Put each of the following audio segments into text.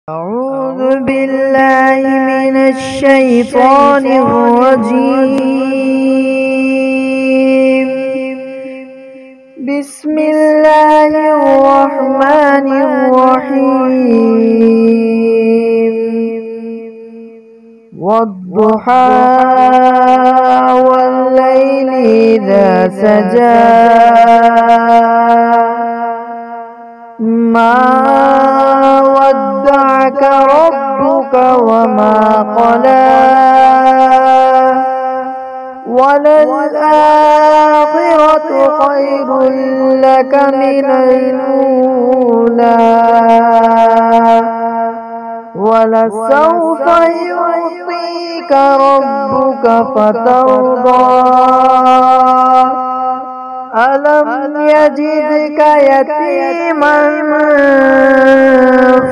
أعوذ بالله من الشيطان الرجيم. بسم الله الرحمن الرحيم. والضحى والليل إذا سجى ما ودعك ربك وما قلى وللآخرة خير لك من الأولى ولسوف يعطيك ربك فترضى ألم يجدك يتيما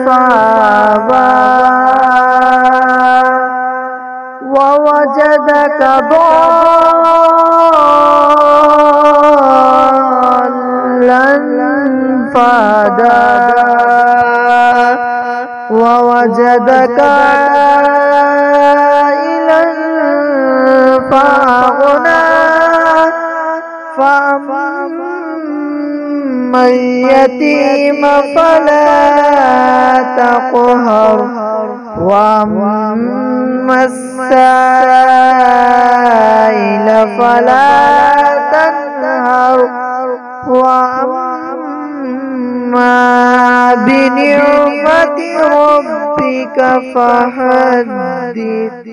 فآوى ووجدك ضالا فهدى ووجدك عائلا فأغنى فأما اليتيم فلا تقهر وأما السائل فلا تنهر وأما بنعمة ربك فحدث.